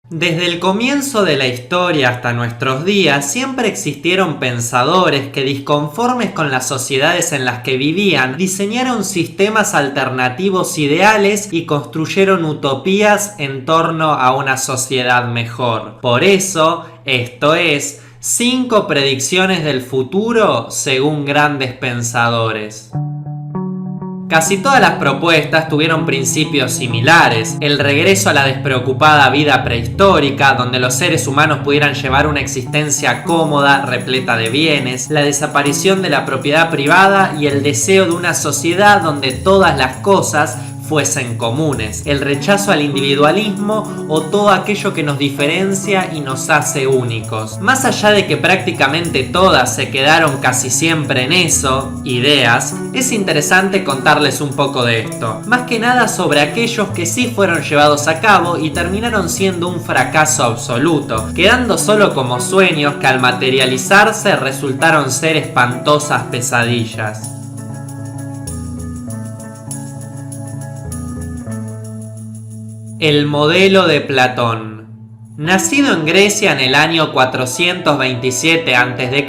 Desde el comienzo de la historia hasta nuestros días, siempre existieron pensadores que, disconformes con las sociedades en las que vivían, diseñaron sistemas alternativos ideales y construyeron utopías en torno a una sociedad mejor. Por eso, esto es 5 predicciones del futuro según grandes pensadores. Casi todas las propuestas tuvieron principios similares: el regreso a la despreocupada vida prehistórica, donde los seres humanos pudieran llevar una existencia cómoda, repleta de bienes, la desaparición de la propiedad privada y el deseo de una sociedad donde todas las cosas fuesen comunes, el rechazo al individualismo o todo aquello que nos diferencia y nos hace únicos. Más allá de que prácticamente todas se quedaron casi siempre en eso, ideas, es interesante contarles un poco de esto, más que nada sobre aquellos que sí fueron llevados a cabo y terminaron siendo un fracaso absoluto, quedando solo como sueños que al materializarse resultaron ser espantosas pesadillas. El modelo de Platón. Nacido en Grecia en el año 427 a.C.,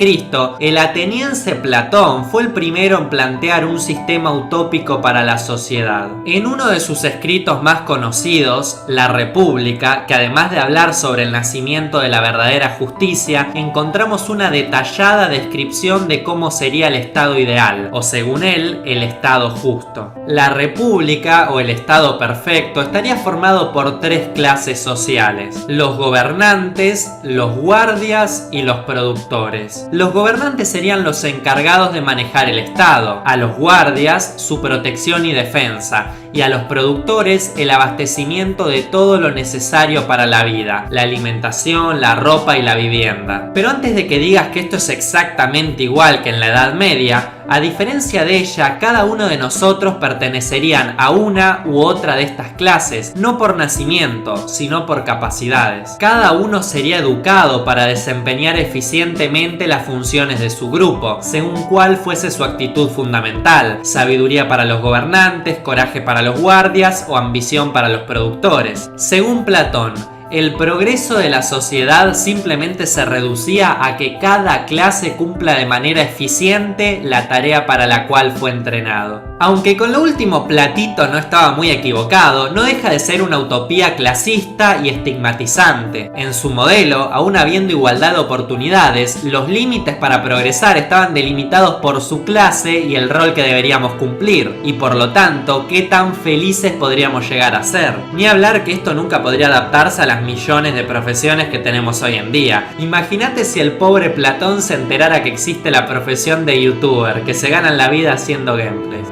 el ateniense Platón fue el primero en plantear un sistema utópico para la sociedad. En uno de sus escritos más conocidos, La República, que además de hablar sobre el nacimiento de la verdadera justicia, encontramos una detallada descripción de cómo sería el estado ideal, o según él, el estado justo. La República, o el estado perfecto, estaría formado por 3 clases sociales: los gobernantes, los guardias y los productores. Los gobernantes serían los encargados de manejar el Estado, a los guardias su protección y defensa, y a los productores el abastecimiento de todo lo necesario para la vida, la alimentación, la ropa y la vivienda. Pero antes de que digas que esto es exactamente igual que en la Edad Media, a diferencia de ella, cada uno de nosotros pertenecerían a una u otra de estas clases, no por nacimiento, sino por capacidades. Cada uno sería educado para desempeñar eficientemente las funciones de su grupo, según cuál fuese su actitud fundamental: sabiduría para los gobernantes, coraje para los guardias o ambición para los productores. Según Platón, el progreso de la sociedad simplemente se reducía a que cada clase cumpla de manera eficiente la tarea para la cual fue entrenado. Aunque con lo último Platito no estaba muy equivocado, no deja de ser una utopía clasista y estigmatizante. En su modelo, aún habiendo igualdad de oportunidades, los límites para progresar estaban delimitados por su clase y el rol que deberíamos cumplir, y por lo tanto, qué tan felices podríamos llegar a ser. Ni hablar que esto nunca podría adaptarse a las millones de profesiones que tenemos hoy en día. Imagínate si el pobre Platón se enterara que existe la profesión de youtuber, que se ganan la vida haciendo gameplays.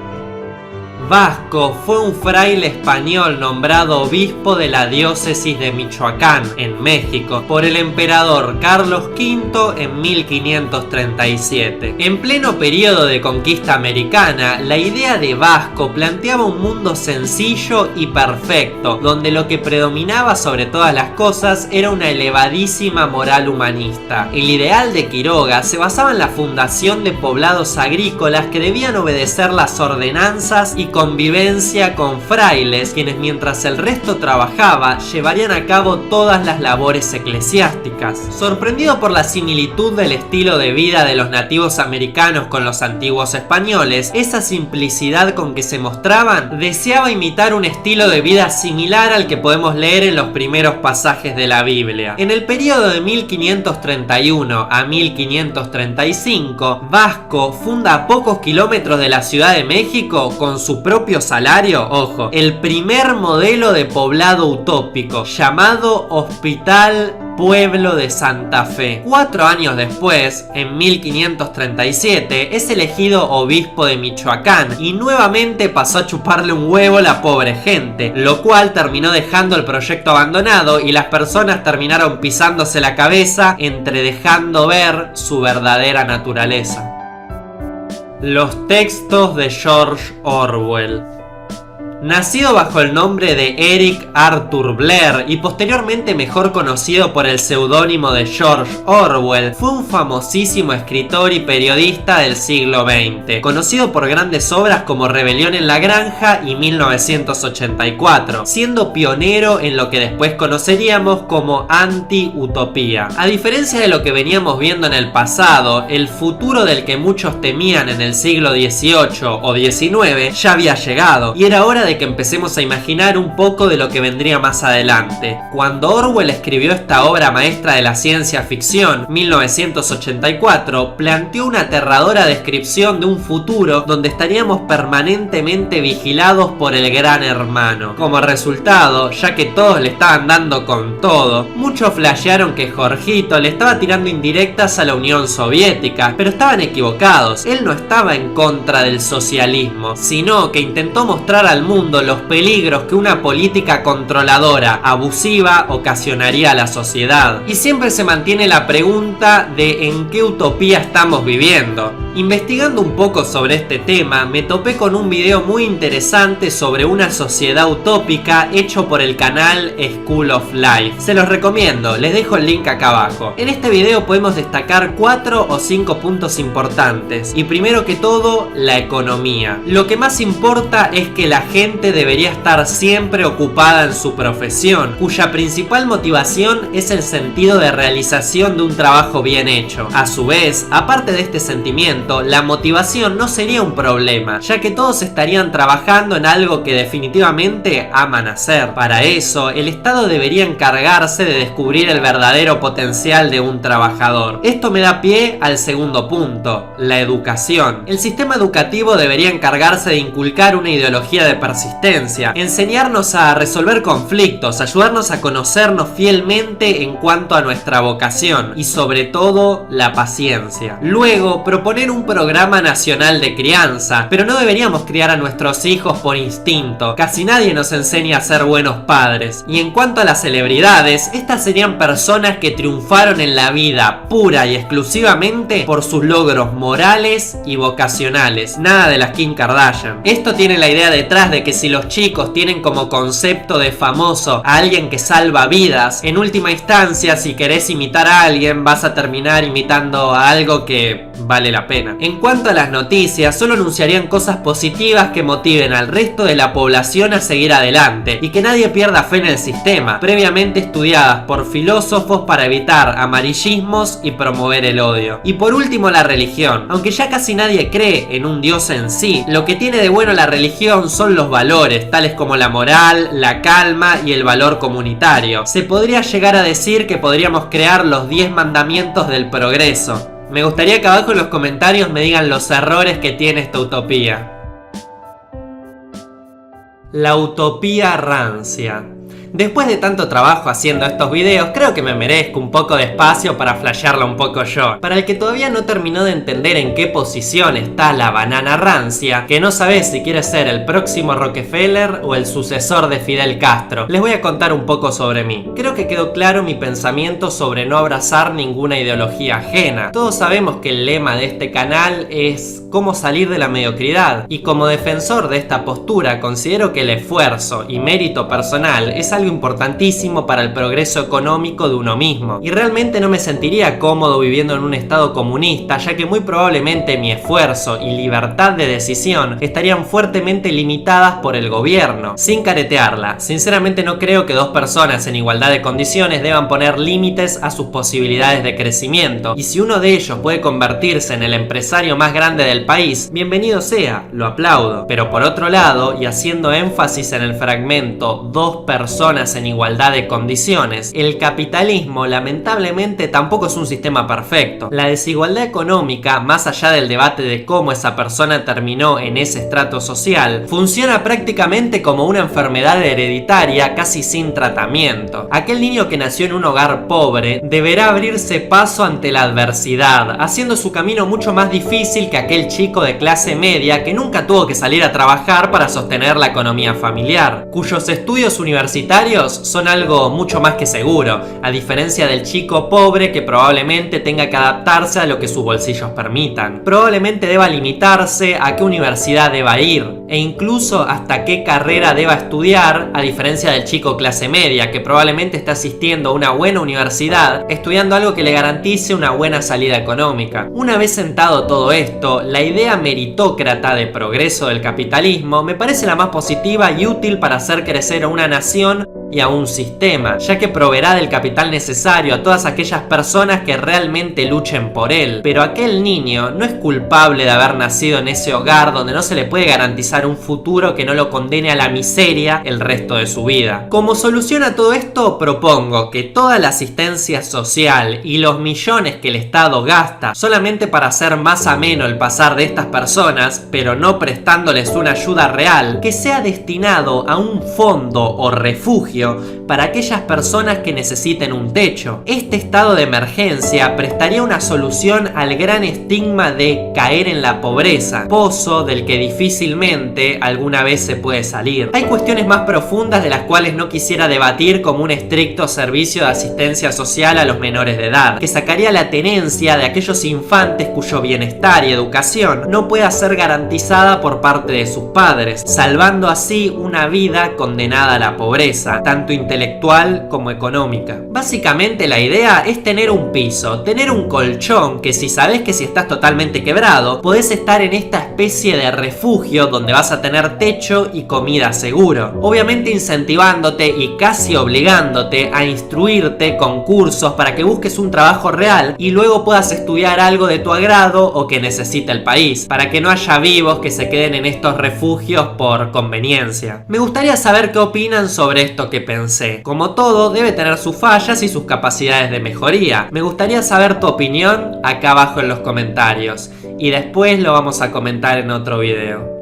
Vasco fue un fraile español nombrado obispo de la diócesis de Michoacán, en México, por el emperador Carlos V en 1537. En pleno periodo de conquista americana, la idea de Vasco planteaba un mundo sencillo y perfecto, donde lo que predominaba sobre todas las cosas era una elevadísima moral humanista. El ideal de Quiroga se basaba en la fundación de poblados agrícolas que debían obedecer las ordenanzas y convivencia con frailes, quienes mientras el resto trabajaba, llevarían a cabo todas las labores eclesiásticas. Sorprendido por la similitud del estilo de vida de los nativos americanos con los antiguos españoles, esa simplicidad con que se mostraban, deseaba imitar un estilo de vida similar al que podemos leer en los primeros pasajes de la Biblia. En el periodo de 1531 a 1535, Vasco funda a pocos kilómetros de la Ciudad de México, con su propio salario, ojo, el primer modelo de poblado utópico, llamado Hospital Pueblo de Santa Fe. 4 años después, en 1537, es elegido obispo de Michoacán y nuevamente pasó a chuparle un huevo la pobre gente, lo cual terminó dejando el proyecto abandonado y las personas terminaron pisándose la cabeza, entre dejando ver su verdadera naturaleza. Los textos de George Orwell. Nacido bajo el nombre de Eric Arthur Blair y posteriormente mejor conocido por el seudónimo de George Orwell, fue un famosísimo escritor y periodista del siglo XX, conocido por grandes obras como Rebelión en la Granja y 1984, siendo pionero en lo que después conoceríamos como anti-utopía. A diferencia de lo que veníamos viendo en el pasado, el futuro del que muchos temían en el siglo XVIII o XIX ya había llegado, y era hora de que empecemos a imaginar un poco de lo que vendría más adelante. Cuando Orwell escribió esta obra maestra de la ciencia ficción, 1984, planteó una aterradora descripción de un futuro donde estaríamos permanentemente vigilados por el gran hermano. Como resultado, ya que todos le estaban dando con todo, muchos flashearon que Jorgito le estaba tirando indirectas a la Unión Soviética, pero estaban equivocados. Él no estaba en contra del socialismo, sino que intentó mostrar al mundo los peligros que una política controladora, abusiva, ocasionaría a la sociedad. Y siempre se mantiene la pregunta de en qué utopía estamos viviendo. Investigando un poco sobre este tema, me topé con un video muy interesante sobre una sociedad utópica hecho por el canal School of Life. Se los recomiendo, les dejo el link acá abajo. En este video podemos destacar 4 o 5 puntos importantes. Y primero que todo, la economía. Lo que más importa es que la gente debería estar siempre ocupada en su profesión, cuya principal motivación es el sentido de realización de un trabajo bien hecho. A su vez, aparte de este sentimiento, la motivación no sería un problema, ya que todos estarían trabajando en algo que definitivamente aman hacer. Para eso, el Estado debería encargarse de descubrir el verdadero potencial de un trabajador. Esto me da pie al segundo punto, la educación. El sistema educativo debería encargarse de inculcar una ideología de persistencia, enseñarnos a resolver conflictos, ayudarnos a conocernos fielmente en cuanto a nuestra vocación y sobre todo la paciencia. Luego, proponer un programa nacional de crianza, pero no deberíamos criar a nuestros hijos por instinto. Casi nadie nos enseña a ser buenos padres. Y en cuanto a las celebridades, estas serían personas que triunfaron en la vida pura y exclusivamente por sus logros morales y vocacionales. Nada de las Kim Kardashian. Esto tiene la idea detrás de que si los chicos tienen como concepto de famoso a alguien que salva vidas, en última instancia, si querés imitar a alguien, vas a terminar imitando a algo que vale la pena. En cuanto a las noticias, solo anunciarían cosas positivas que motiven al resto de la población a seguir adelante y que nadie pierda fe en el sistema, previamente estudiadas por filósofos para evitar amarillismos y promover el odio. Y por último, la religión. Aunque ya casi nadie cree en un dios en sí, lo que tiene de bueno la religión son los valores, tales como la moral, la calma y el valor comunitario. Se podría llegar a decir que podríamos crear los 10 mandamientos del progreso. Me gustaría que abajo en los comentarios me digan los errores que tiene esta utopía. La utopía rancia. Después de tanto trabajo haciendo estos videos, creo que me merezco un poco de espacio para flashearla un poco yo. Para el que todavía no terminó de entender en qué posición está la banana rancia, que no sabés si quiere ser el próximo Rockefeller o el sucesor de Fidel Castro, les voy a contar un poco sobre mí. Creo que quedó claro mi pensamiento sobre no abrazar ninguna ideología ajena. Todos sabemos que el lema de este canal es cómo salir de la mediocridad, y como defensor de esta postura considero que el esfuerzo y mérito personal es algo importantísimo para el progreso económico de uno mismo, y realmente no me sentiría cómodo viviendo en un estado comunista, ya que muy probablemente mi esfuerzo y libertad de decisión estarían fuertemente limitadas por el gobierno. Sin caretearla, sinceramente no creo que dos personas en igualdad de condiciones deban poner límites a sus posibilidades de crecimiento, y si uno de ellos puede convertirse en el empresario más grande del país, bienvenido sea, lo aplaudo. Pero por otro lado, y haciendo énfasis en el fragmento dos personas en igualdad de condiciones, el capitalismo lamentablemente tampoco es un sistema perfecto. La desigualdad económica, más allá del debate de cómo esa persona terminó en ese estrato social, funciona prácticamente como una enfermedad hereditaria casi sin tratamiento. Aquel niño que nació en un hogar pobre deberá abrirse paso ante la adversidad, haciendo su camino mucho más difícil que aquel chico de clase media que nunca tuvo que salir a trabajar para sostener la economía familiar, cuyos estudios universitarios universitarios son algo mucho más que seguro, a diferencia del chico pobre que probablemente tenga que adaptarse a lo que sus bolsillos permitan. Probablemente deba limitarse a qué universidad deba ir, e incluso hasta qué carrera deba estudiar, a diferencia del chico clase media, que probablemente está asistiendo a una buena universidad, estudiando algo que le garantice una buena salida económica. Una vez sentado todo esto, la idea meritócrata de progreso del capitalismo me parece la más positiva y útil para hacer crecer a una nación y a un sistema, ya que proveerá del capital necesario a todas aquellas personas que realmente luchen por él. Pero aquel niño no es culpable de haber nacido en ese hogar donde no se le puede garantizar un futuro que no lo condene a la miseria el resto de su vida. Como solución a todo esto, propongo que toda la asistencia social y los millones que el Estado gasta solamente para hacer más ameno el pasar de estas personas, pero no prestándoles una ayuda real, que sea destinado a un fondo o refugio para aquellas personas que necesiten un techo. Este estado de emergencia prestaría una solución al gran estigma de caer en la pobreza, pozo del que difícilmente alguna vez se puede salir. Hay cuestiones más profundas de las cuales no quisiera debatir, como un estricto servicio de asistencia social a los menores de edad, que sacaría la tenencia de aquellos infantes cuyo bienestar y educación no pueda ser garantizada por parte de sus padres, salvando así una vida condenada a la pobreza, tanto intelectual como económica. Básicamente la idea es tener un piso, tener un colchón que si sabes que si estás totalmente quebrado, podés estar en esta especie de refugio donde vas a tener techo y comida seguro. Obviamente incentivándote y casi obligándote a instruirte con cursos para que busques un trabajo real y luego puedas estudiar algo de tu agrado o que necesita el país, para que no haya vivos que se queden en estos refugios por conveniencia. Me gustaría saber qué opinan sobre esto que pensé. Como todo, debe tener sus fallas y sus capacidades de mejoría. Me gustaría saber tu opinión acá abajo en los comentarios y después lo vamos a comentar en otro video.